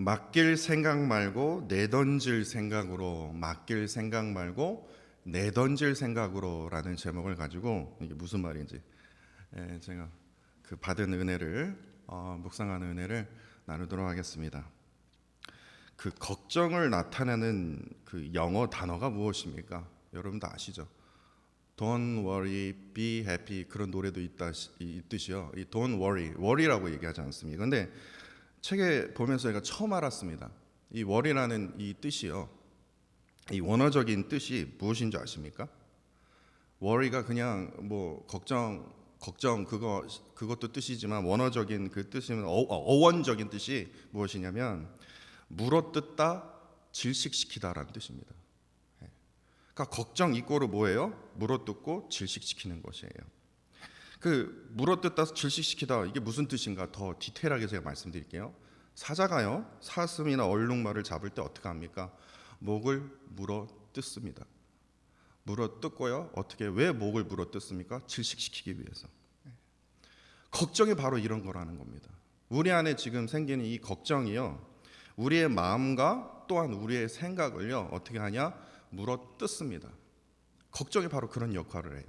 맡길 생각 말고 내던질 생각으로, 맡길 생각 말고 내던질 생각으로라는 제목을 가지고 이게 무슨 말인지 제가 그 받은 은혜를 묵상하는 은혜를 나누도록 하겠습니다. 그 걱정을 나타내는 그 영어 단어가 무엇입니까? 여러분 다 아시죠? Don't worry, be happy 그런 노래도 있듯이요. 이 Don't worry, worry라고 얘기하지 않습니까? 근데 책에 보면서 제가 처음 알았습니다. 이 worry라는 이 뜻이요. 이 원어적인 뜻이 무엇인 줄 아십니까? worry가 그냥 뭐 걱정 그것도 뜻이지만 원어적인 그 뜻은 어원적인 뜻이 무엇이냐면 물어뜯다, 질식시키다라는 뜻입니다. 그러니까 걱정 이꼬르 뭐예요? 물어뜯고 질식시키는 것이에요. 그 물어뜯다 질식시키다 이게 무슨 뜻인가 더 디테일하게 제가 말씀드릴게요. 사자가요 사슴이나 얼룩말을 잡을 때 어떻게 합니까? 목을 물어뜯습니다. 물어뜯고요 어떻게 왜 목을 물어뜯습니까? 질식시키기 위해서. 걱정이 바로 이런 거라는 겁니다. 우리 안에 지금 생기는 이 걱정이요 우리의 마음과 또한 우리의 생각을요 어떻게 하냐? 물어뜯습니다. 걱정이 바로 그런 역할을 해요.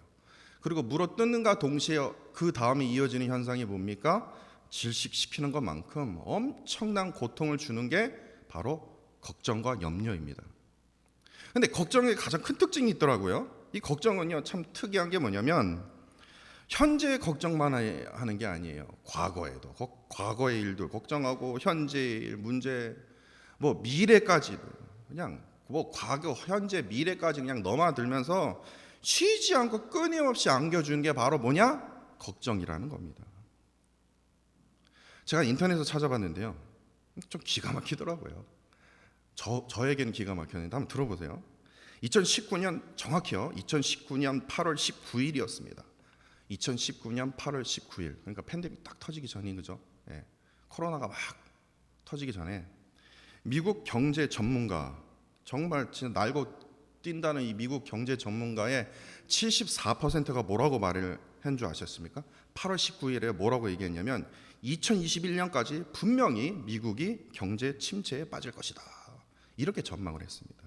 그리고 물어뜯는가 동시에 그 다음에 이어지는 현상이 뭡니까? 질식시키는 것만큼 엄청난 고통을 주는 게 바로 걱정과 염려입니다. 근데 걱정의 가장 큰 특징이 있더라고요. 이 걱정은요 참 특이한 게 뭐냐면 현재의 걱정만 하는 게 아니에요. 과거에도 과거의 일도 걱정하고 현재의 일, 문제 뭐 미래까지도 그냥 뭐 과거, 현재, 미래까지 그냥 넘어들면서 쉬지 않고 끊임없이 안겨주는 게 바로 뭐냐? 걱정이라는 겁니다. 제가 인터넷에서 찾아봤는데요. 좀 기가 막히더라고요. 저에게는 기가 막혔는데 한번 들어보세요. 2019년 정확히요. 2019년 8월 19일이었습니다. 2019년 8월 19일. 그러니까 팬데믹 딱 터지기 전인 거죠. 예. 코로나가 막 터지기 전에 미국 경제 전문가 정말 진짜 날고 뛴다는 이 미국 경제 전문가의 74%가 뭐라고 말을 한 줄 아셨습니까? 8월 19일에 뭐라고 얘기했냐면 2021년까지 분명히 미국이 경제 침체에 빠질 것이다. 이렇게 전망을 했습니다.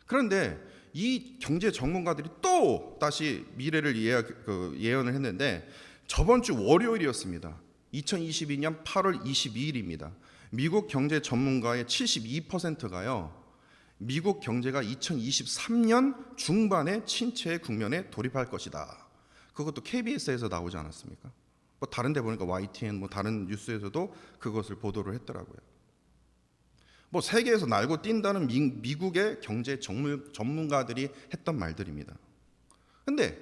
그런데 이 경제 전문가들이 또 다시 미래를 예언을 했는데 저번 주 월요일이었습니다. 2022년 8월 22일입니다. 미국 경제 전문가의 72%가요. 미국 경제가 2023년 중반에 침체의 국면에 돌입할 것이다. 그것도 KBS에서 나오지 않았습니까? 뭐 다른 데 보니까 YTN 뭐 다른 뉴스에서도 그것을 보도를 했더라고요. 뭐 세계에서 날고 뛴다는 미국의 경제 전문가들이 했던 말들입니다. 근데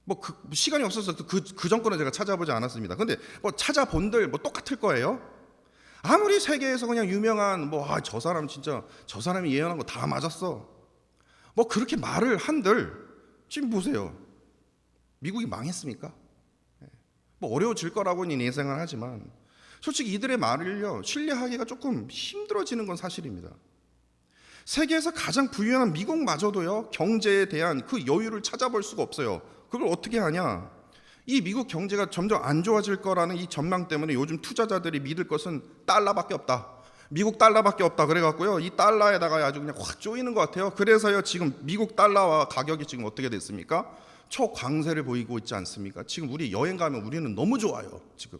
뭐 시간이 없어서 그 정권은 제가 찾아보지 않았습니다. 근데 뭐 찾아본들 뭐 똑같을 거예요. 아무리 세계에서 그냥 유명한 저 사람 진짜 저 사람이 예언한 거 다 맞았어. 뭐 그렇게 말을 한들 지금 보세요. 미국이 망했습니까? 뭐 어려워질 거라고는 예상을 하지만 솔직히 이들의 말을요 신뢰하기가 조금 힘들어지는 건 사실입니다. 세계에서 가장 부유한 미국마저도요 경제에 대한 그 여유를 찾아볼 수가 없어요. 그걸 어떻게 하냐? 이 미국 경제가 점점 안 좋아질 거라는 이 전망 때문에 요즘 투자자들이 믿을 것은 달러밖에 없다. 미국 달러밖에 없다. 그래갖고요 이 달러에다가 아주 그냥 확 조이는 것 같아요. 그래서요 지금 미국 달러와 가격이 지금 어떻게 됐습니까? 초강세를 보이고 있지 않습니까? 지금 우리 여행 가면 우리는 너무 좋아요. 지금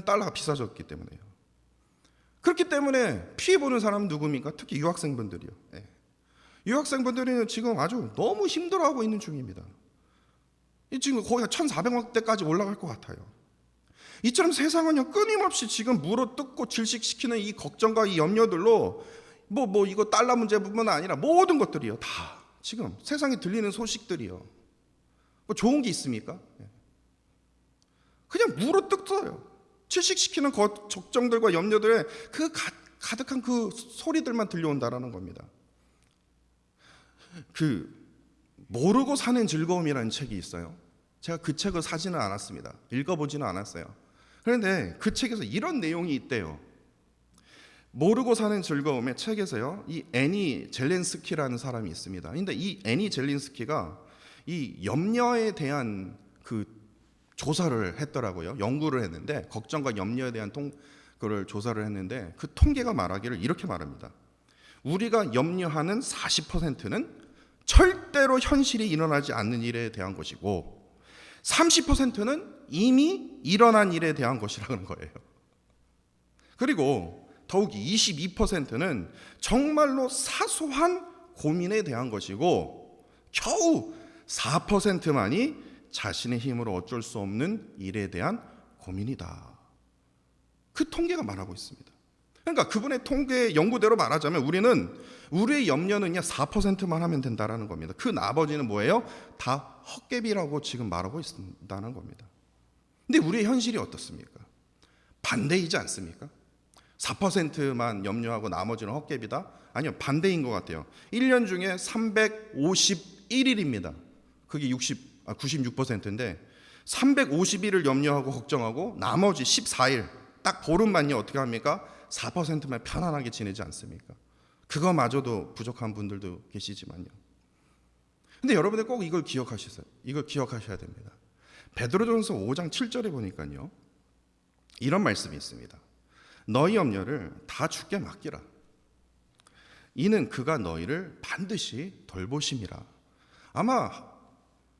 달러가 비싸졌기 때문에요. 그렇기 때문에 피해 보는 사람은 누굽니까? 특히 유학생분들이요. 유학생분들은 지금 아주 너무 힘들어하고 있는 중입니다. 지금 거의 1,400원대까지 올라갈 것 같아요. 이처럼 세상은요 끊임없이 지금 물어뜯고 질식시키는 이 걱정과 이 염려들로 이거 달러 문제뿐만 아니라 모든 것들이요 다 지금 세상에 들리는 소식들이요 뭐 좋은 게 있습니까? 그냥 물어뜯어요. 질식시키는 걱정들과 염려들의 그 가득한 그 소리들만 들려온다라는 겁니다. 모르고 사는 즐거움이라는 책이 있어요. 제가 그 책을 사지는 않았습니다. 읽어보지는 않았어요. 그런데 그 책에서 이런 내용이 있대요. 모르고 사는 즐거움의 책에서요. 이 애니 젤렌스키라는 사람이 있습니다. 근데 이 애니 젤렌스키가 이 염려에 대한 그 조사를 했더라고요. 연구를 했는데 걱정과 염려에 대한 그걸 조사를 했는데 그 통계가 말하기를 이렇게 말합니다. 우리가 염려하는 40%는 절대로 현실이 일어나지 않는 일에 대한 것이고 30%는 이미 일어난 일에 대한 것이라는 거예요. 그리고 더욱이 22%는 정말로 사소한 고민에 대한 것이고 겨우 4%만이 자신의 힘으로 어쩔 수 없는 일에 대한 고민이다. 그 통계가 말하고 있습니다. 그러니까 그분의 통계 연구대로 말하자면 우리의 염려는요 4%만 하면 된다라는 겁니다. 그 나머지는 뭐예요? 다 헛개비라고 지금 말하고 있다는 겁니다. 근데 우리의 현실이 어떻습니까? 반대이지 않습니까? 4%만 염려하고 나머지는 헛개비다? 아니요, 반대인 것 같아요. 1년 중에 351일입니다. 그게 96%인데 351을 염려하고 걱정하고 나머지 14일 딱 보름만요 어떻게 합니까? 4%만 편안하게 지내지 않습니까? 그거마저도 부족한 분들도 계시지만요. 근데 여러분들 꼭 이걸 기억하셔야 됩니다. 베드로전서 5장 7절에 보니까요 이런 말씀이 있습니다. 너희 염려를 다 주께 맡기라. 이는 그가 너희를 반드시 돌보심이라. 아마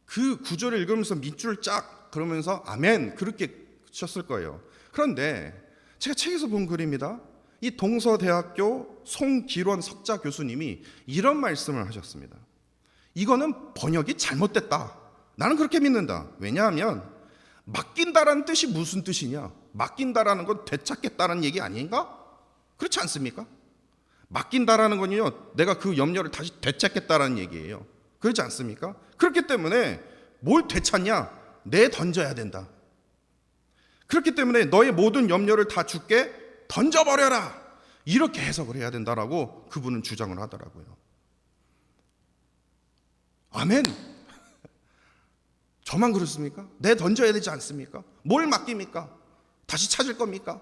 그 구절을 읽으면서 밑줄 짝 그러면서 아멘 그렇게 쳤을 거예요. 그런데 제가 책에서 본 글입니다. 이 동서대학교 송기론 석자 교수님이 이런 말씀을 하셨습니다. 이거는 번역이 잘못됐다. 나는 그렇게 믿는다. 왜냐하면 맡긴다라는 뜻이 무슨 뜻이냐? 맡긴다라는 건 되찾겠다는 얘기 아닌가? 그렇지 않습니까? 맡긴다라는 건요 내가 그 염려를 다시 되찾겠다라는 얘기예요. 그렇지 않습니까? 그렇기 때문에 뭘 되찾냐? 내던져야 된다. 그렇기 때문에 너의 모든 염려를 다 주께 던져버려라. 이렇게 해석을 해야 된다라고 그분은 주장을 하더라고요. 아멘. 저만 그렇습니까? 내던져야 되지 않습니까? 뭘 맡깁니까? 다시 찾을 겁니까?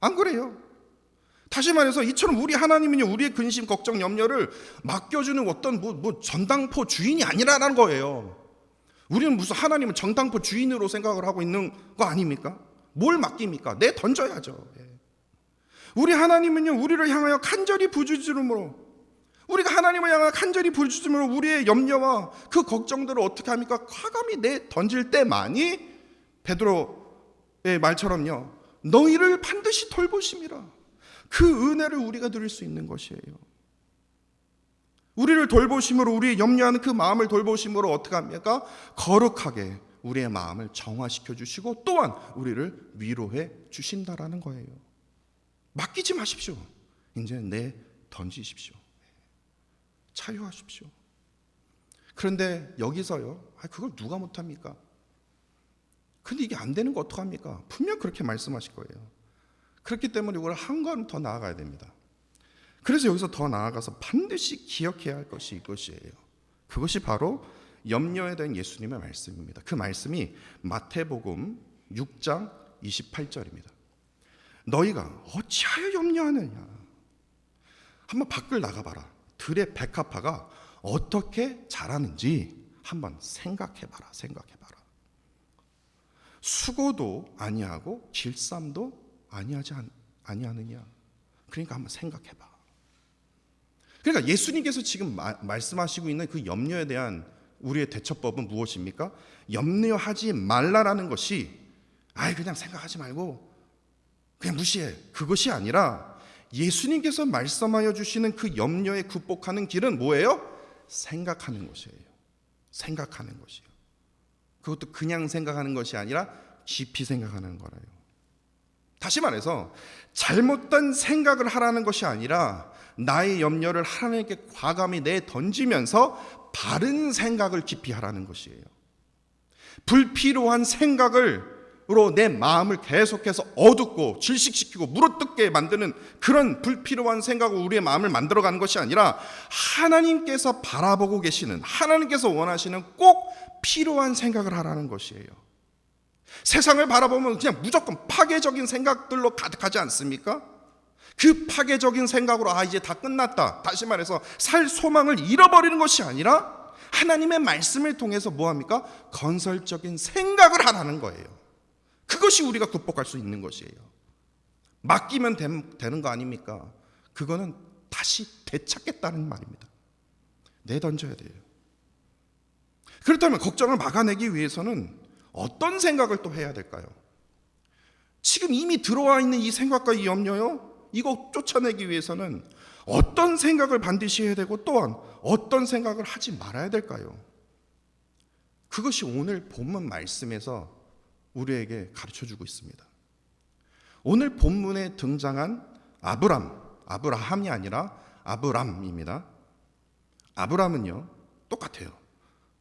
안 그래요. 다시 말해서 이처럼 우리 하나님은요 우리의 근심, 걱정, 염려를 맡겨주는 어떤 전당포 주인이 아니라는 거예요. 우리는 무슨 하나님은 전당포 주인으로 생각을 하고 있는 거 아닙니까? 뭘 맡깁니까? 내 던져야죠. 우리 하나님은요 우리를 향하여 간절히 부르짖음으로 우리가 하나님을 향하여 간절히 부르짖음으로 우리의 염려와 그 걱정들을 어떻게 합니까? 과감히 내 던질 때만이 베드로의 말처럼요 너희를 반드시 돌보심이라. 그 은혜를 우리가 누릴 수 있는 것이에요. 우리를 돌보심으로 우리의 염려하는 그 마음을 돌보심으로 어떻게 합니까? 거룩하게 우리의 마음을 정화시켜 주시고 또한 우리를 위로해 주신다라는 거예요. 맡기지 마십시오. 이제는 내 던지십시오. 자유하십시오. 그런데 여기서요 그걸 누가 못합니까? 근데 이게 안 되는 거 어떡합니까? 분명 그렇게 말씀하실 거예요. 그렇기 때문에 이걸 한 걸음 더 나아가야 됩니다. 그래서 여기서 더 나아가서 반드시 기억해야 할 것이 이것이에요. 그것이 바로 염려에 대한 예수님의 말씀입니다. 그 말씀이 마태복음 6장 28절입니다. 너희가 어찌하여 염려하느냐? 한번 밖을 나가봐라. 들의 백합화가 어떻게 자라는지 한번 생각해봐라. 수고도 아니하고 길쌈도 아니하느냐? 그러니까 한번 생각해봐. 그러니까 예수님께서 지금 말씀하시고 있는 그 염려에 대한 우리의 대처법은 무엇입니까? 염려하지 말라라는 것이 그냥 생각하지 말고 그냥 무시해. 그것이 아니라 예수님께서 말씀하여 주시는 그 염려에 극복하는 길은 뭐예요? 생각하는 것이에요. 생각하는 것이에요. 그것도 그냥 생각하는 것이 아니라 깊이 생각하는 거예요. 다시 말해서 잘못된 생각을 하라는 것이 아니라 나의 염려를 하나님께 과감히 내던지면서 바른 생각을 깊이 하라는 것이에요. 불필요한 생각으로 내 마음을 계속해서 어둡고 질식시키고 물어뜯게 만드는 그런 불필요한 생각으로 우리의 마음을 만들어가는 것이 아니라 하나님께서 바라보고 계시는, 하나님께서 원하시는 꼭 필요한 생각을 하라는 것이에요. 세상을 바라보면 그냥 무조건 파괴적인 생각들로 가득하지 않습니까? 그 파괴적인 생각으로 이제 다 끝났다, 다시 말해서 살 소망을 잃어버리는 것이 아니라 하나님의 말씀을 통해서 뭐합니까? 건설적인 생각을 하라는 거예요. 그것이 우리가 극복할 수 있는 것이에요. 맡기면 되는 거 아닙니까? 그거는 다시 되찾겠다는 말입니다. 내던져야 돼요. 그렇다면 걱정을 막아내기 위해서는 어떤 생각을 또 해야 될까요? 지금 이미 들어와 있는 이 생각과 이 염려요, 이거 쫓아내기 위해서는 어떤 생각을 반드시 해야 되고 또한 어떤 생각을 하지 말아야 될까요? 그것이 오늘 본문 말씀에서 우리에게 가르쳐주고 있습니다. 오늘 본문에 등장한 아브라함이 아니라 아브람입니다. 아브람은요 똑같아요.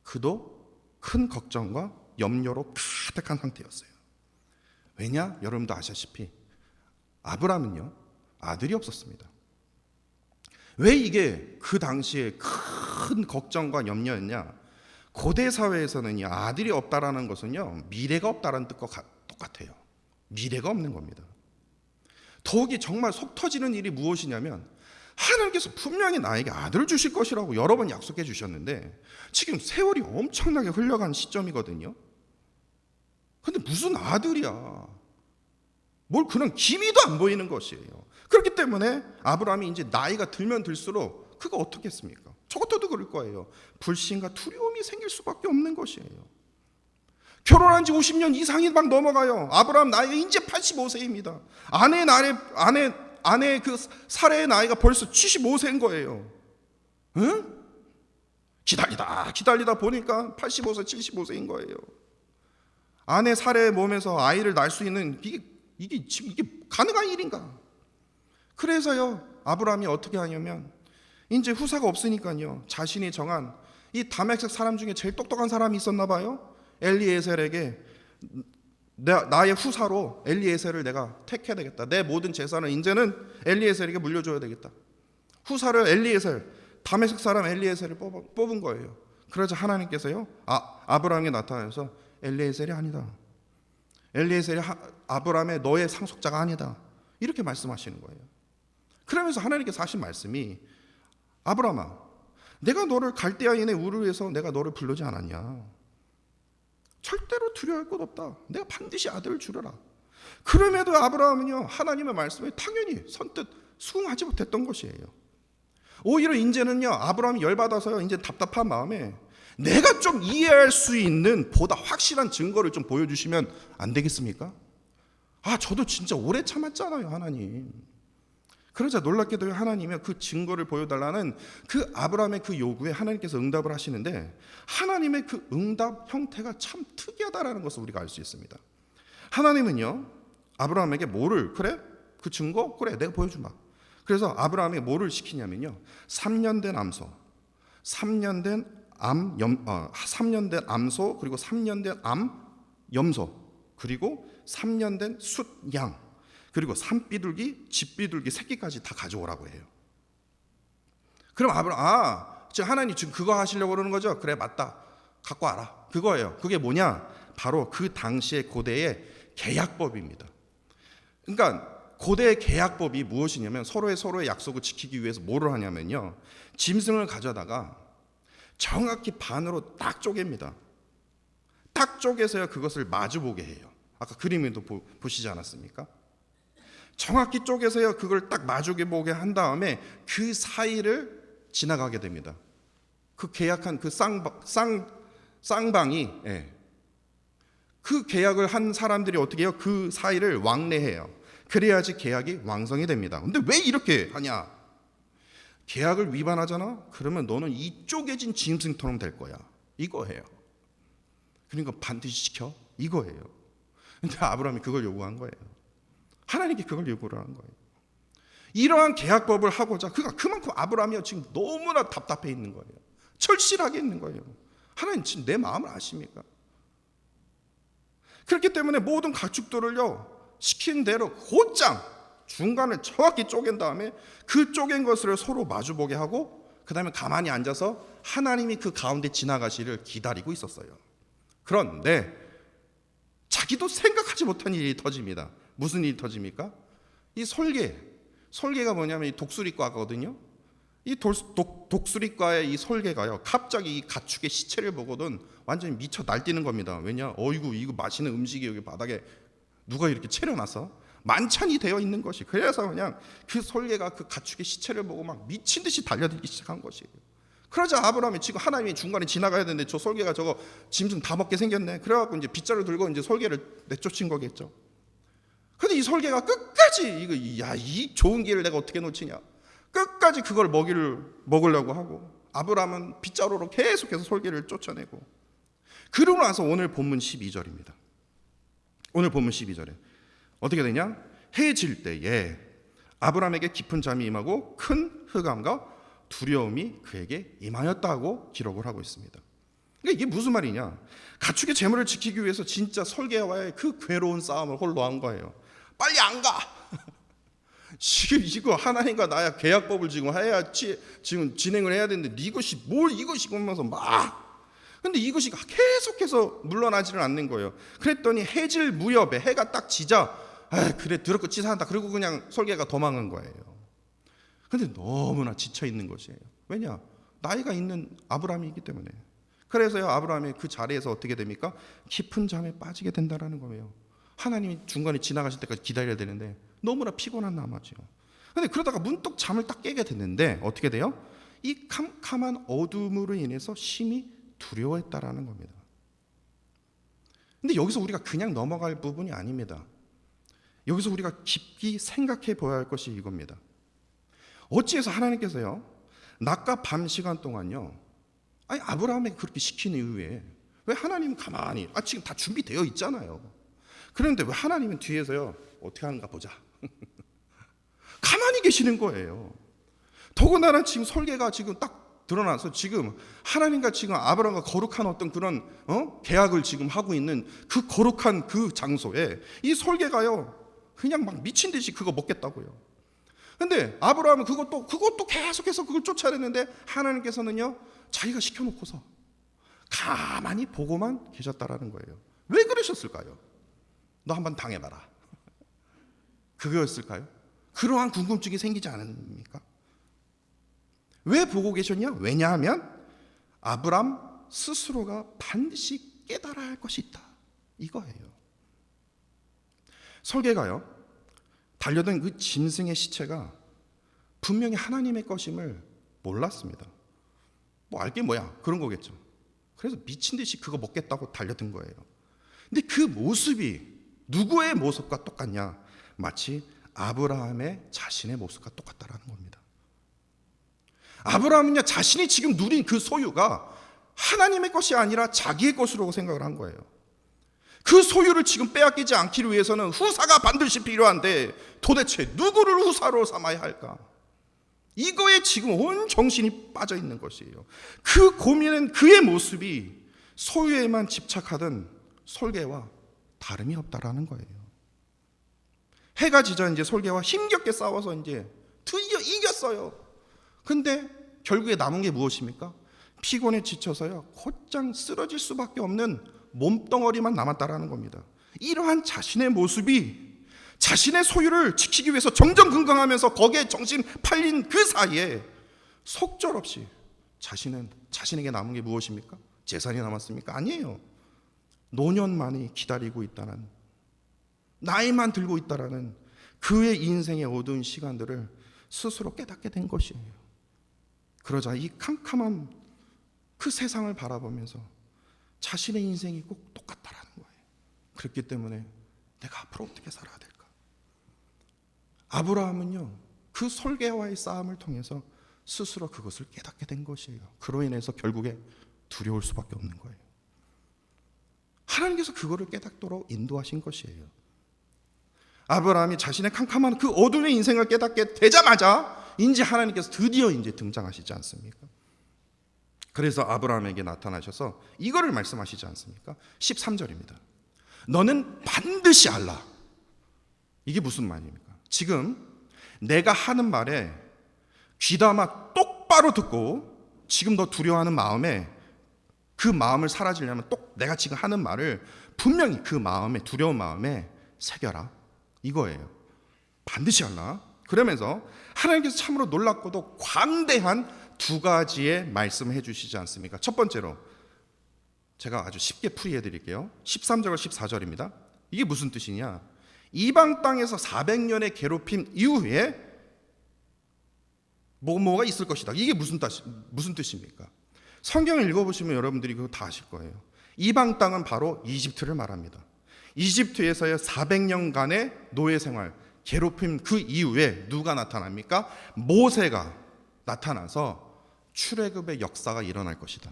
그도 큰 걱정과 염려로 가득한 상태였어요. 왜냐? 여러분도 아시다시피 아브람은요 아들이 없었습니다. 왜 이게 그 당시에 큰 걱정과 염려였냐? 고대 사회에서는 아들이 없다라는 것은요 미래가 없다라는 뜻과 똑같아요. 미래가 없는 겁니다. 더욱이 정말 속 터지는 일이 무엇이냐면 하나님께서 분명히 나에게 아들을 주실 것이라고 여러 번 약속해 주셨는데 지금 세월이 엄청나게 흘러간 시점이거든요. 근데 무슨 아들이야? 뭘 그런 기미도 안 보이는 것이에요. 그렇기 때문에 아브라함이 이제 나이가 들면 들수록 그거 어떻겠습니까? 저 같아도 그럴 거예요. 불신과 두려움이 생길 수밖에 없는 것이에요. 결혼한 지 50년 이상이 막 넘어가요. 아브라함 나이가 이제 85세입니다. 아내 그 사례의 나이가 벌써 75세인 거예요. 응? 기다리다 보니까 85세, 75세인 거예요. 아내 사례의 몸에서 아이를 낳을 수 있는 이게 가능한 일인가? 그래서요 아브라함이 어떻게 하냐면 이제 후사가 없으니까요 자신이 정한 이 다메섹 사람 중에 제일 똑똑한 사람이 있었나 봐요. 엘리에셀에게 나의 후사로 엘리에셀을 내가 택해야 되겠다. 내 모든 재산을 이제는 엘리에셀에게 물려줘야 되겠다. 후사를 엘리에셀, 다메섹 사람 엘리에셀을 뽑은 거예요. 그러자 하나님께서요 아브라함에 나타나서 엘리에셀이 아니다. 엘리에셀이 아브라함의 너의 상속자가 아니다. 이렇게 말씀하시는 거예요. 그러면서 하나님께서 하신 말씀이 아브라함아, 내가 너를 갈대아인의 우르에서 내가 너를 부르지 않았냐? 절대로 두려워할 것 없다. 내가 반드시 아들을 주려라. 그럼에도 아브라함은요 하나님의 말씀에 당연히 선뜻 수긍하지 못했던 것이에요. 오히려 이제는요 아브라함이 열받아서요 이제 답답한 마음에 내가 좀 이해할 수 있는 보다 확실한 증거를 좀 보여주시면 안 되겠습니까? 저도 진짜 오래 참았잖아요 하나님. 그러자 놀랍게도 하나님이 그 증거를 보여달라는 그 아브라함의 그 요구에 하나님께서 응답을 하시는데 하나님의 그 응답 형태가 참 특이하다라는 것을 우리가 알 수 있습니다. 하나님은요 아브라함에게 뭐를 그래? 그 증거? 그래 내가 보여주마. 그래서 아브라함에게 뭐를 시키냐면요 3년 된 암소, 3년 된 암소, 그리고 3년 된 염소, 그리고 3년 된 숫양, 그리고 산비둘기, 집비둘기 새끼까지 다 가져오라고 해요. 그럼 아브라함 지금 하나님 지금 그거 하시려고 그러는 거죠? 그래 맞다 갖고 와라. 그거예요. 그게 뭐냐? 바로 그 당시의 고대의 계약법입니다. 그러니까 고대의 계약법이 무엇이냐면 서로의 약속을 지키기 위해서 뭐를 하냐면요 짐승을 가져다가 정확히 반으로 딱 쪼갭니다. 딱 쪼개서요 그것을 마주보게 해요. 아까 그림에도 보시지 않았습니까? 정확히 쪼개서요 그걸 딱 마주보게 한 다음에 그 사이를 지나가게 됩니다. 그 계약한 그 쌍방이 그 계약을 한 사람들이 어떻게 해요? 그 사이를 왕래해요. 그래야지 계약이 완성이 됩니다. 근데 왜 이렇게 하냐? 계약을 위반하잖아? 그러면 너는 이 쪼개진 짐승처럼 될 거야. 이거예요. 그러니까 반드시 지켜. 이거예요. 근데 아브라함이 그걸 요구한 거예요. 하나님께 그걸 요구를 한 거예요. 이러한 계약법을 하고자 그만큼 아브라함이 지금 너무나 답답해 있는 거예요. 철실하게 있는 거예요. 하나님 지금 내 마음을 아십니까? 그렇기 때문에 모든 가축들을요 시킨 대로 곧장 중간을 정확히 쪼갠 다음에 그 쪼갠 것을 서로 마주보게 하고 그 다음에 가만히 앉아서 하나님이 그 가운데 지나가시를 기다리고 있었어요. 그런데 자기도 생각하지 못한 일이 터집니다. 무슨 일이 터집니까? 이 솔개가 뭐냐면 이 독수리과거든요. 이 독수리과의 이 솔개가요 갑자기 이 가축의 시체를 보고는 완전히 미쳐 날뛰는 겁니다. 왜냐? 어이구 이거 맛있는 음식이 여기 바닥에 누가 이렇게 채려놨어? 만찬이 되어 있는 것이. 그래서 그냥 그 솔개가 그 가축의 시체를 보고 막 미친 듯이 달려들기 시작한 것이에요. 그러자 아브라함이 지금 하나님이 중간에 지나가야 되는데 저 솔개가 저거 짐승 다 먹게 생겼네. 그래갖고 이제 빗자루 들고 이제 솔개를 내쫓은 거겠죠. 근데 이 솔개가 끝까지 이 좋은 기회를 내가 어떻게 놓치냐. 끝까지 그걸 먹으려고 하고 아브라함은 빗자루로 계속해서 솔개를 쫓아내고. 그러고 나서 오늘 본문 12절입니다. 오늘 본문 12절에 어떻게 되냐? 해 질 때에 아브라함에게 깊은 잠이 임하고 큰 흑암과 두려움이 그에게 임하였다고 기록을 하고 있습니다. 그러니까 이게 무슨 말이냐? 가축의 재물을 지키기 위해서 진짜 설계와의 그 괴로운 싸움을 홀로 한 거예요. 빨리 안 가. 지금 이거 하나님과 나야 계약법을 지금 해야지 지금 진행을 해야 되는데 이것이 뭘 이것이 보면서 막. 근데 이것이 계속해서 물러나지를 않는 거예요. 그랬더니 해질 무렵에 해가 딱 지자 그래 더럽고 치사한다. 그리고 그냥 설계가 도망한 거예요. 근데 너무나 지쳐 있는 것이에요. 왜냐? 나이가 있는 아브라함이기 때문에. 그래서요 아브라함이 그 자리에서 어떻게 됩니까? 깊은 잠에 빠지게 된다라는 거예요. 하나님이 중간에 지나가실 때까지 기다려야 되는데 너무나 피곤한 나머지요. 근데 그러다가 문득 잠을 딱 깨게 됐는데 어떻게 돼요? 이 캄캄한 어둠으로 인해서 심히 두려워했다라는 겁니다. 근데 여기서 우리가 그냥 넘어갈 부분이 아닙니다. 여기서 우리가 깊이 생각해 보아야 할 것이 이겁니다. 어찌해서 하나님께서요 낮과 밤 시간 동안요 아브라함에게 그렇게 시킨 이후에 왜 하나님은 가만히 지금 다 준비되어 있잖아요. 그런데 왜 하나님은 뒤에서요 어떻게 하는가 보자 가만히 계시는 거예요. 더군다나 지금 설계가 지금 딱 드러나서 지금 하나님과 지금 아브라함과 거룩한 어떤 그런 계약을 지금 하고 있는 그 거룩한 그 장소에 이 설계가요 그냥 막 미친 듯이 그거 먹겠다고요. 근데 아브라함은 그것도 계속해서 그걸 쫓아내는데 하나님께서는요 자기가 시켜놓고서 가만히 보고만 계셨다라는 거예요. 왜 그러셨을까요? 너 한번 당해봐라. 그거였을까요? 그러한 궁금증이 생기지 않습니까? 왜 보고 계셨냐? 왜냐하면 아브람 스스로가 반드시 깨달아야 할 것이 있다 이거예요. 설계가요 달려든 그 짐승의 시체가 분명히 하나님의 것임을 몰랐습니다. 뭐 알게 뭐야 그런 거겠죠. 그래서 미친 듯이 그거 먹겠다고 달려든 거예요. 근데 그 모습이 누구의 모습과 똑같냐? 마치 아브라함의 자신의 모습과 똑같다라는 겁니다. 아브라함은요 자신이 지금 누린 그 소유가 하나님의 것이 아니라 자기의 것으로 생각을 한 거예요. 그 소유를 지금 빼앗기지 않기 위해서는 후사가 반드시 필요한데 도대체 누구를 후사로 삼아야 할까? 이거에 지금 온 정신이 빠져 있는 것이에요. 그 고민은 그의 모습이 소유에만 집착하던 설계와 다름이 없다라는 거예요. 해가 지자 이제 설계와 힘겹게 싸워서 이제 드디어 이겼어요. 근데 결국에 남은 게 무엇입니까? 피곤에 지쳐서요 곧장 쓰러질 수밖에 없는 몸덩어리만 남았다라는 겁니다. 이러한 자신의 모습이 자신의 소유를 지키기 위해서 정정긍긍하면서 거기에 정신 팔린 그 사이에 속절없이 자신에게 남은 게 무엇입니까? 재산이 남았습니까? 아니에요. 노년만이 기다리고 있다는, 나이만 들고 있다라는 그의 인생의 어두운 시간들을 스스로 깨닫게 된 것이에요. 그러자 이 캄캄한 그 세상을 바라보면서 자신의 인생이 꼭 똑같다라는 거예요. 그렇기 때문에 내가 앞으로 어떻게 살아야 될까? 아브라함은요 그 설계와의 싸움을 통해서 스스로 그것을 깨닫게 된 것이에요. 그로 인해서 결국에 두려울 수밖에 없는 거예요. 하나님께서 그거를 깨닫도록 인도하신 것이에요. 아브라함이 자신의 캄캄한 그 어둠의 인생을 깨닫게 되자마자 이제 하나님께서 드디어 이제 등장하시지 않습니까? 그래서 아브라함에게 나타나셔서 이거를 말씀하시지 않습니까? 13절입니다. 너는 반드시 알라. 이게 무슨 말입니까? 지금 내가 하는 말에 귀담아 똑바로 듣고 지금 너 두려워하는 마음에 그 마음을 사라지려면 내가 지금 하는 말을 분명히 그 마음에 두려운 마음에 새겨라 이거예요. 반드시 알라. 그러면서 하나님께서 참으로 놀랍고도 광대한 두 가지의 말씀을 해주시지 않습니까? 첫 번째로 제가 아주 쉽게 풀이해 드릴게요. 13절과 14절입니다. 이게 무슨 뜻이냐? 이방 땅에서 400년의 괴롭힘 이후에 뭐가 있을 것이다. 이게 무슨 뜻입니까? 성경을 읽어보시면 여러분들이 그거 다 아실 거예요. 이방 땅은 바로 이집트를 말합니다. 이집트에서의 400년간의 노예 생활, 괴롭힘 그 이후에 누가 나타납니까? 모세가 나타나서 출애굽의 역사가 일어날 것이다.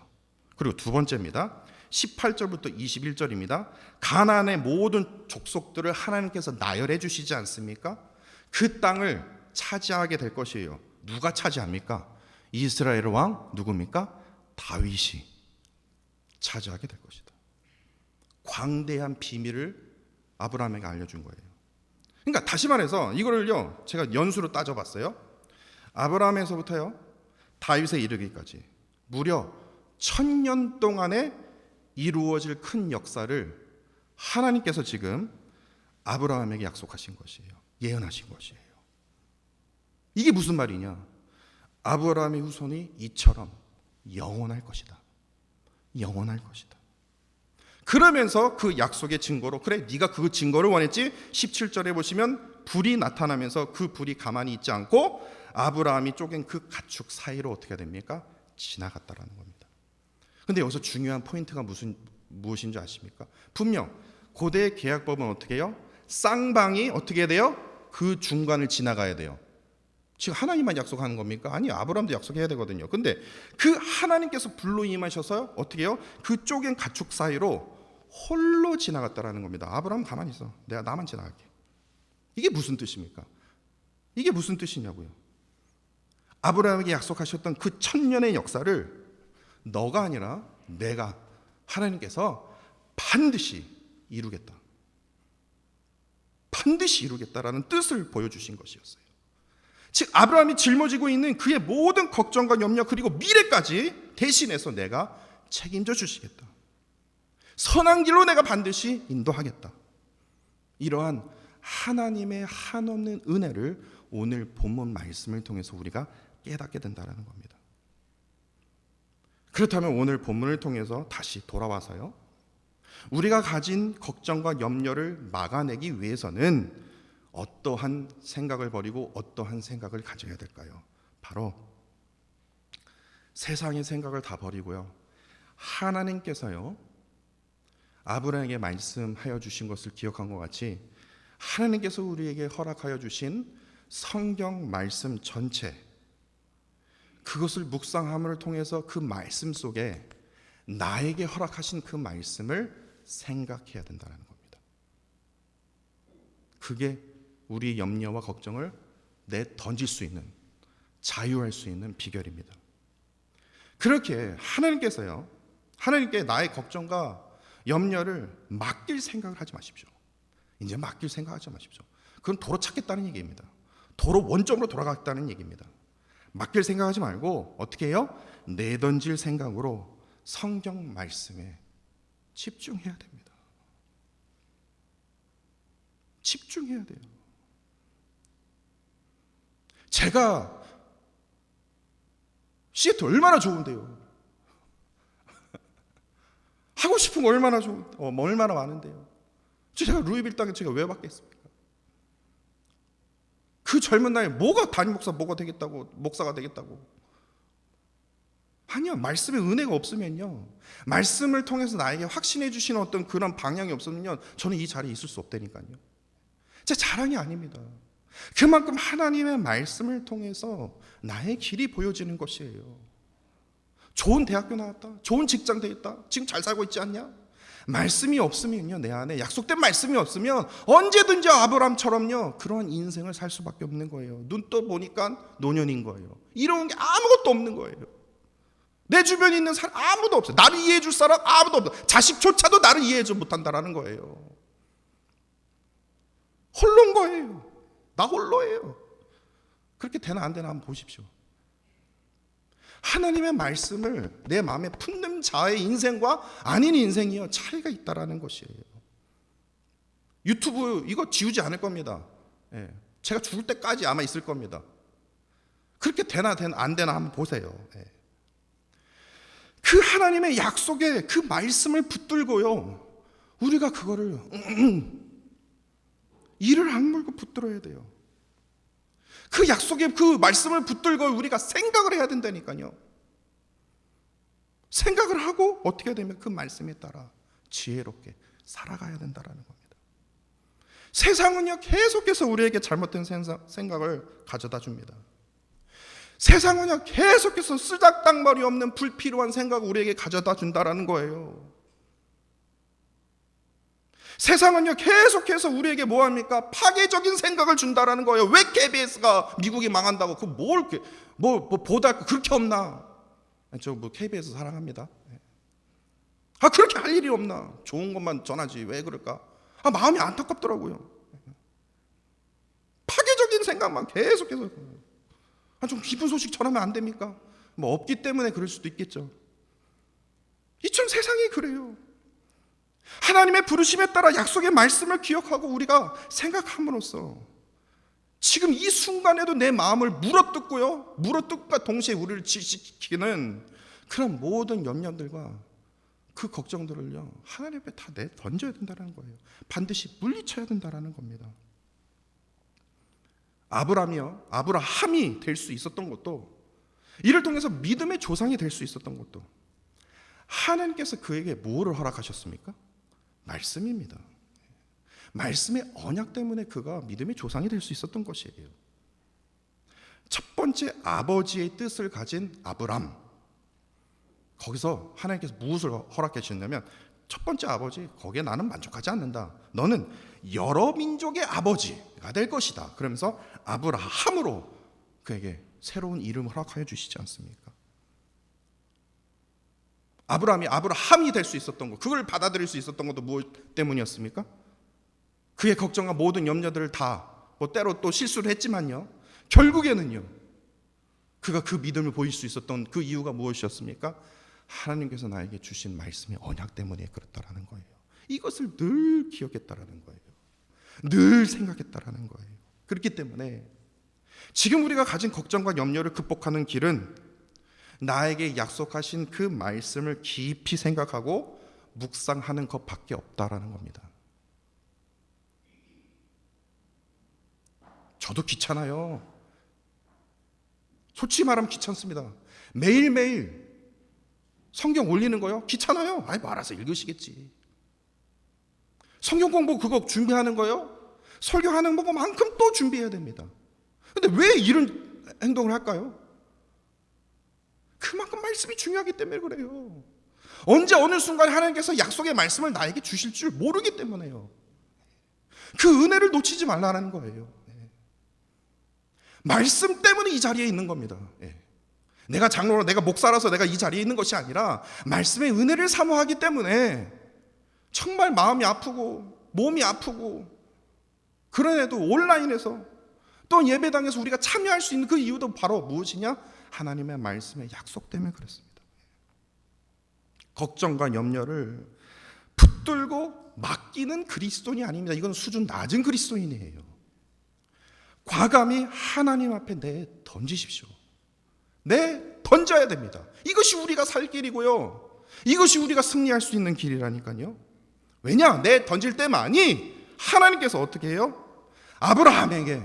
그리고 두 번째입니다. 18절부터 21절입니다. 가나안의 모든 족속들을 하나님께서 나열해 주시지 않습니까? 그 땅을 차지하게 될 것이에요. 누가 차지합니까? 이스라엘 왕 누굽니까? 다윗이 차지하게 될 것이다. 광대한 비밀을 아브라함에게 알려준 거예요. 그러니까 다시 말해서 이거를요, 제가 연수로 따져봤어요. 아브라함에서부터요 다윗에 이르기까지 무려 1000년 동안에 이루어질 큰 역사를 하나님께서 지금 아브라함에게 약속하신 것이에요. 예언하신 것이에요. 이게 무슨 말이냐? 아브라함의 후손이 이처럼 영원할 것이다. 영원할 것이다. 그러면서 그 약속의 증거로, 그래 네가 그 증거를 원했지? 17절에 보시면 불이 나타나면서 그 불이 가만히 있지 않고 아브라함이 쪼갠 그 가축 사이로 어떻게 됩니까? 지나갔다라는 겁니다. 근데 여기서 중요한 포인트가 무엇인지 아십니까? 분명 고대 계약법은 어떻게 해요? 쌍방이 어떻게 돼요? 그 중간을 지나가야 돼요. 지금 하나님만 약속하는 겁니까? 아니, 아브라함도 약속해야 되거든요. 근데 그 하나님께서 불로 임하셔서 어떻게 해요? 그 쪼갠 가축 사이로 홀로 지나갔다라는 겁니다. 아브라함 가만히 있어. 내가 나만 지나갈게. 이게 무슨 뜻입니까? 이게 무슨 뜻이냐고요. 아브라함에게 약속하셨던 그 1000년의 역사를 너가 아니라 내가, 하나님께서 반드시 이루겠다. 반드시 이루겠다라는 뜻을 보여주신 것이었어요. 즉 아브라함이 짊어지고 있는 그의 모든 걱정과 염려 그리고 미래까지 대신해서 내가 책임져 주시겠다. 선한 길로 내가 반드시 인도하겠다. 이러한 하나님의 한없는 은혜를 오늘 본문 말씀을 통해서 우리가 깨닫게 된다는 겁니다. 그렇다면 오늘 본문을 통해서 다시 돌아와서요, 우리가 가진 걱정과 염려를 막아내기 위해서는 어떠한 생각을 버리고 어떠한 생각을 가져야 될까요? 바로 세상의 생각을 다 버리고요, 하나님께서요 아브라함에게 말씀하여 주신 것을 기억한 것 같이 하나님께서 우리에게 허락하여 주신 성경 말씀 전체, 그것을 묵상함을 통해서 그 말씀 속에 나에게 허락하신 그 말씀을 생각해야 된다는 겁니다. 그게 우리의 염려와 걱정을 내던질 수 있는, 자유할 수 있는 비결입니다. 그렇게 하나님께서요, 하나님께 나의 걱정과 염려를 맡길 생각을 하지 마십시오. 이제 맡길 생각하지 마십시오. 그건 도로 찾겠다는 얘기입니다. 도로 원점으로 돌아가겠다는 얘기입니다. 맡길 생각하지 말고 어떻게 해요? 내던질 생각으로 성경 말씀에 집중해야 됩니다. 집중해야 돼요. 제가 시애틀 얼마나 좋은데요. 하고 싶은 거 얼마나 얼마나 많은데요. 제가 루이빌 땅에 제가 왜 받겠습니까? 그 젊은 나이에 뭐가 담임 목사 뭐가 되겠다고, 목사가 되겠다고. 아니요, 말씀에 은혜가 없으면요, 말씀을 통해서 나에게 확신해 주시는 어떤 그런 방향이 없으면요, 저는 이 자리에 있을 수 없다니까요. 제 자랑이 아닙니다. 그만큼 하나님의 말씀을 통해서 나의 길이 보여지는 것이에요. 좋은 대학교 나왔다, 좋은 직장 되겠다, 지금 잘 살고 있지 않냐? 말씀이 없으면요, 내 안에 약속된 말씀이 없으면 언제든지 아브라함처럼요 그러한 인생을 살 수밖에 없는 거예요. 눈 떠 보니까 노년인 거예요. 이런 게 아무것도 없는 거예요. 내 주변에 있는 사람 아무도 없어요. 나를 이해해 줄 사람 아무도 없어요. 자식조차도 나를 이해해 줄 못한다라는 거예요. 홀로인 거예요. 나 홀로예요. 그렇게 되나 안 되나 한번 보십시오. 하나님의 말씀을 내 마음에 품는 자의 인생과 아닌 인생이요, 차이가 있다라는 것이에요. 유튜브 이거 지우지 않을 겁니다. 예. 제가 죽을 때까지 아마 있을 겁니다. 그렇게 되나 안 되나 한번 보세요. 예. 그 하나님의 약속에 그 말씀을 붙들고요, 우리가 그거를 이를 악물고 붙들어야 돼요. 그 약속의 그 말씀을 붙들고 우리가 생각을 해야 된다니까요. 생각을 하고 어떻게 되면 그 말씀에 따라 지혜롭게 살아가야 된다는 겁니다. 세상은요 계속해서 우리에게 잘못된 생각을 가져다 줍니다. 세상은요 계속해서 쓰잘데기 없는 불필요한 생각을 우리에게 가져다 준다는 거예요. 세상은요 계속해서 우리에게 뭐합니까? 파괴적인 생각을 준다라는 거예요. 왜 KBS가 미국이 망한다고 그 뭐 보다 그렇게 없나? 저 뭐 KBS 사랑합니다. 그렇게 할 일이 없나? 좋은 것만 전하지 왜 그럴까? 마음이 안타깝더라고요. 파괴적인 생각만 계속해서. 좀 기쁜 소식 전하면 안 됩니까? 뭐 없기 때문에 그럴 수도 있겠죠. 이처럼 세상이 그래요. 하나님의 부르심에 따라 약속의 말씀을 기억하고 우리가 생각함으로써 지금 이 순간에도 내 마음을 물어뜯고요, 물어뜯과 동시에 우리를 지시키는 그런 모든 염려들과 그 걱정들을요 하나님 앞에 다 던져야 된다는 거예요. 반드시 물리쳐야 된다는 겁니다. 아브라함이 될 수 있었던 것도, 이를 통해서 믿음의 조상이 될 수 있었던 것도 하나님께서 그에게 무엇을 허락하셨습니까? 말씀입니다. 말씀의 언약 때문에 그가 믿음의 조상이 될 수 있었던 것이에요. 첫 번째 아버지의 뜻을 가진 아브람, 거기서 하나님께서 무엇을 허락해 주셨냐면, 첫 번째 아버지, 거기에 나는 만족하지 않는다. 너는 여러 민족의 아버지가 될 것이다. 그러면서 아브라함으로 그에게 새로운 이름을 허락하여 주시지 않습니까? 아브라함이 될 수 있었던 것, 그걸 받아들일 수 있었던 것도 무엇 때문이었습니까? 그의 걱정과 모든 염려들을 다 때로 또 실수를 했지만요, 결국에는요 그가 그 믿음을 보일 수 있었던 그 이유가 무엇이었습니까? 하나님께서 나에게 주신 말씀의 언약 때문에 그렇다라는 거예요. 이것을 늘 기억했다라는 거예요. 늘 생각했다라는 거예요. 그렇기 때문에 지금 우리가 가진 걱정과 염려를 극복하는 길은 나에게 약속하신 그 말씀을 깊이 생각하고 묵상하는 것밖에 없다라는 겁니다. 저도 귀찮아요. 솔직히 말하면 귀찮습니다. 매일매일 성경 올리는 거요? 귀찮아요. 뭐 알아서 읽으시겠지. 성경 공부 그거 준비하는 거요? 설교하는 것만큼 또 준비해야 됩니다. 근데 왜 이런 행동을 할까요? 그만큼 말씀이 중요하기 때문에 그래요. 언제 어느 순간에 하나님께서 약속의 말씀을 나에게 주실 줄 모르기 때문에요. 그 은혜를 놓치지 말라는 거예요. 말씀 때문에 이 자리에 있는 겁니다. 내가 장로로, 내가 목사라서 내가 이 자리에 있는 것이 아니라 말씀의 은혜를 사모하기 때문에 정말 마음이 아프고 몸이 아프고, 그런데도 온라인에서 또 예배당에서 우리가 참여할 수 있는 그 이유도 바로 무엇이냐? 하나님의 말씀의 약속 때문에 그렇습니다. 걱정과 염려를 붙들고 맡기는 그리스도인이 아닙니다. 이건 수준 낮은 그리스도인이에요. 과감히 하나님 앞에 던지십시오. 던져야 됩니다. 이것이 우리가 살 길이고요, 이것이 우리가 승리할 수 있는 길이라니까요. 왜냐? 던질 때만이 하나님께서 어떻게 해요? 아브라함에게,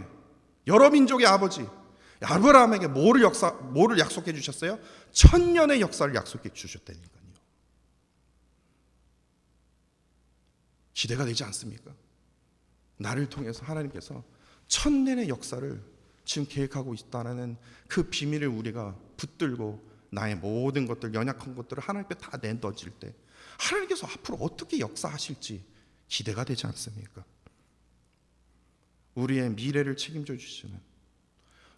여러 민족의 아버지 아브라함에게 뭐를 약속해 주셨어요? 1000년의 역사를 약속해 주셨다니까요. 기대가 되지 않습니까? 나를 통해서 하나님께서 1000년의 역사를 지금 계획하고 있다는 그 비밀을 우리가 붙들고 나의 모든 것들, 연약한 것들을 하나님께 다 내던질 때 하나님께서 앞으로 어떻게 역사하실지 기대가 되지 않습니까? 우리의 미래를 책임져 주시는,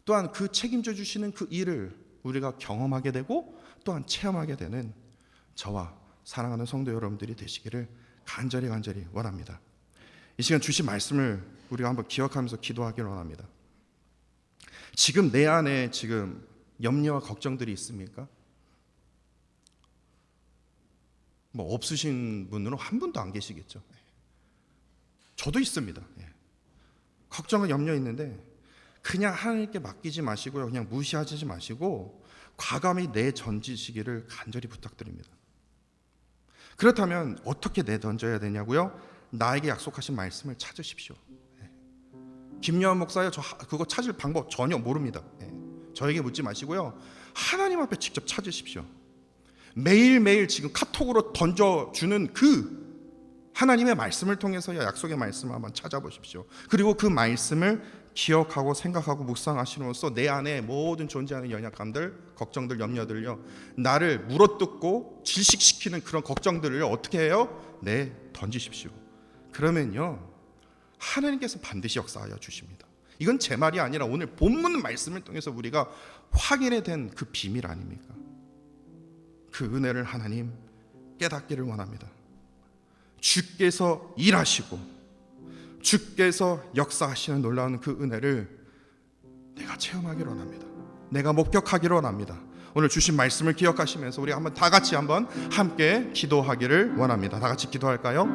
또한 그 책임져 주시는 그 일을 우리가 경험하게 되고 또한 체험하게 되는 저와 사랑하는 성도 여러분들이 되시기를 간절히 원합니다. 이 시간 주신 말씀을 우리가 한번 기억하면서 기도하기를 원합니다. 지금 내 안에 지금 염려와 걱정들이 있습니까? 없으신 분은 한 분도 안 계시겠죠. 저도 있습니다. 걱정과 염려 있는데 그냥 하나님께 맡기지 마시고요, 그냥 무시하지 마시고 과감히 내던지시기를 간절히 부탁드립니다. 그렇다면 어떻게 내던져야 되냐고요? 나에게 약속하신 말씀을 찾으십시오. 김여한 목사요, 저 그거 찾을 방법 전혀 모릅니다. 저에게 묻지 마시고요, 하나님 앞에 직접 찾으십시오. 매일매일 지금 카톡으로 던져주는 그 하나님의 말씀을 통해서요, 약속의 말씀을 한번 찾아보십시오. 그리고 그 말씀을 기억하고 생각하고 묵상하시면서 내 안에 모든 존재하는 연약함들, 걱정들, 염려들요, 나를 물어뜯고 질식시키는 그런 걱정들을 어떻게 해요? 던지십시오. 그러면요, 하나님께서 반드시 역사하여 주십니다. 이건 제 말이 아니라 오늘 본문 말씀을 통해서 우리가 확인해 된 그 비밀 아닙니까? 그 은혜를 하나님 깨닫기를 원합니다. 주께서 일하시고 주께서 역사하시는 놀라운 그 은혜를 내가 체험하기를 원합니다. 내가 목격하기를 원합니다. 오늘 주신 말씀을 기억하시면서 우리 한번 다 같이 한번 함께 기도하기를 원합니다. 다 같이 기도할까요?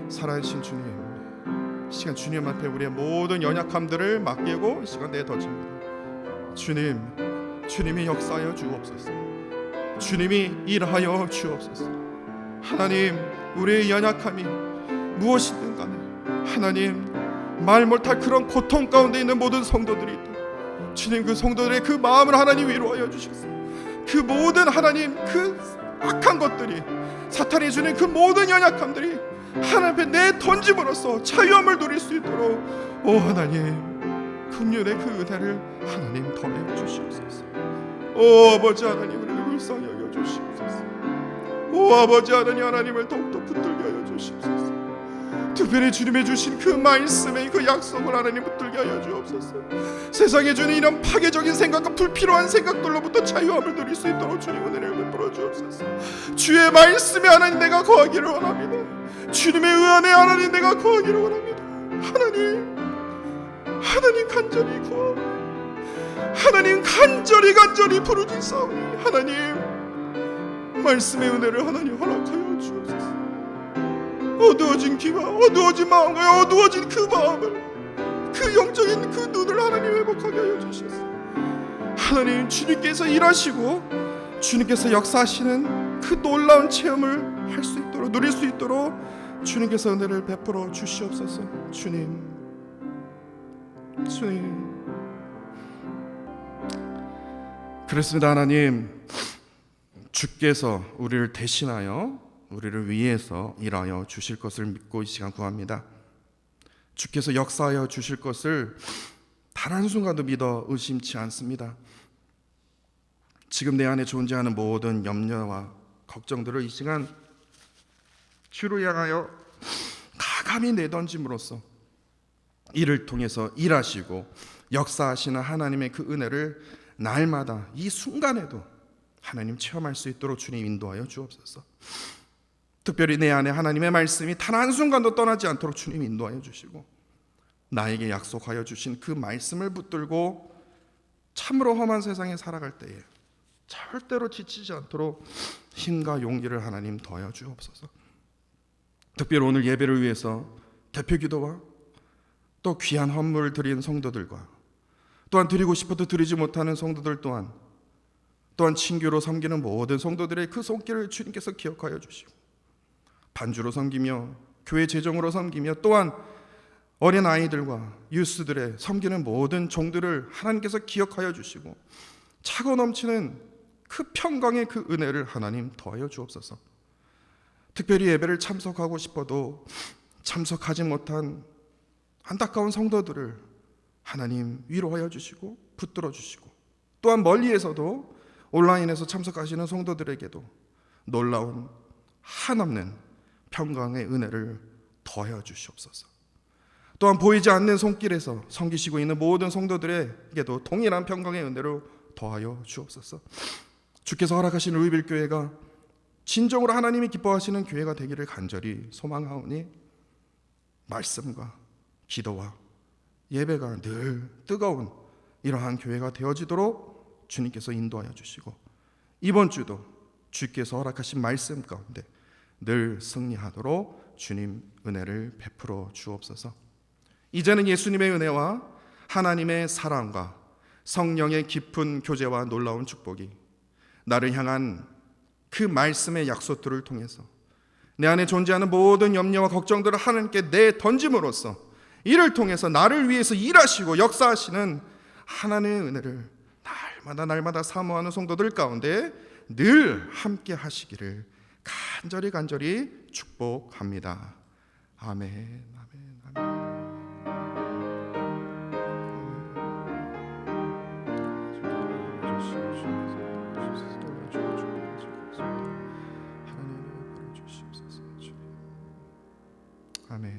살아계신 주님, 이 시간 주님 앞에 우리의 모든 연약함들을 맡기고 이 시간 내던집니다. 주님이 역사하여 주옵소서. 주님이 일하여 주옵소서. 하나님, 우리의 연약함이 무엇이든 간에 하나님, 말 못할 그런 고통 가운데 있는 모든 성도들이 있다. 주님, 그 성도들의 그 마음을 하나님 위로하여 주셨습니다. 그 모든 하나님, 그 악한 것들이, 사탄이 주는 그 모든 연약함들이 하나님 앞에 내던짐으로써 자유함을 누릴 수 있도록 오 하나님, 긍휼의 그 은혜를 하나님 더하여 주시옵소서. 오 아버지 하나님, 우리를 불쌍히 여겨 주시옵소서. 오 아버지 하나님, 하나님을 더욱더 붙들게 하여 주시옵소서. 특별히 주님의 주신 그 말씀의 그 약속을 하나님 붙들게 하여 주옵소서. 세상에 주는 이런 파괴적인 생각과 불필요한 생각들로부터 자유함을 누릴 수 있도록 주님 은혜를 베풀어 주옵소서. 주의 말씀에 하나님 내가 거하기를 원합니다. 주님의 은혜에 하나님 내가 거하기를 원합니다. 하나님 간절히 구하옵니다. 하나님 간절히 부르짖사오니 하나님 말씀의 은혜를 하나님 허락하여 주옵소서. 어두워진 귀와 어두워진 마음과 어두워진 그 마음을, 그 영적인 그 눈을 하나님 회복하게 하여 주셔서 하나님, 주님께서 일하시고 주님께서 역사하시는 그 놀라운 체험을 할 수 있도록, 누릴 수 있도록 주님께서 은혜를 베풀어 주시옵소서. 주님 그렇습니다. 하나님, 주께서 우리를 대신하여 우리를 위해서 일하여 주실 것을 믿고 이 시간 구합니다. 주께서 역사하여 주실 것을 단 한순간도 믿어 의심치 않습니다. 지금 내 안에 존재하는 모든 염려와 걱정들을 이 시간 주로 향하여 가감히 내던짐으로써 이를 통해서 일하시고 역사하시는 하나님의 그 은혜를 날마다 이 순간에도 하나님 체험할 수 있도록 주님 인도하여 주옵소서. 특별히 내 안에 하나님의 말씀이 단 한순간도 떠나지 않도록 주님 인도하여 주시고 나에게 약속하여 주신 그 말씀을 붙들고 참으로 험한 세상에 살아갈 때에 절대로 지치지 않도록 힘과 용기를 하나님 더하여 주옵소서. 특별히 오늘 예배를 위해서 대표 기도와 또 귀한 헌물을 드린 성도들과 또한 드리고 싶어도 드리지 못하는 성도들 또한 친교로 섬기는 모든 성도들의 그 손길을 주님께서 기억하여 주시고 반주로 섬기며 교회 재정으로 섬기며 또한 어린 아이들과 유스들의 섬기는 모든 종들을 하나님께서 기억하여 주시고 차고 넘치는 그 평강의 그 은혜를 하나님 더하여 주옵소서. 특별히 예배를 참석하고 싶어도 참석하지 못한 안타까운 성도들을 하나님 위로하여 주시고 붙들어 주시고 또한 멀리에서도 온라인에서 참석하시는 성도들에게도 놀라운 한없는 평강의 은혜를 더하여 주시옵소서. 또한 보이지 않는 손길에서 섬기시고 있는 모든 성도들에게도 동일한 평강의 은혜를 더하여 주옵소서. 주께서 허락하신 루이빌교회가 진정으로 하나님이 기뻐하시는 교회가 되기를 간절히 소망하오니 말씀과 기도와 예배가 늘 뜨거운 이러한 교회가 되어지도록 주님께서 인도하여 주시고 이번 주도 주께서 허락하신 말씀 가운데 늘 승리하도록 주님 은혜를 베풀어 주옵소서. 이제는 예수님의 은혜와 하나님의 사랑과 성령의 깊은 교제와 놀라운 축복이 나를 향한 그 말씀의 약속들을 통해서 내 안에 존재하는 모든 염려와 걱정들을 하나님께 내던짐으로써 이를 통해서 나를 위해서 일하시고 역사하시는 하나님의 은혜를 날마다 사모하는 성도들 가운데 늘 함께 하시기를 간절히 축복합니다. 아멘. 아멘.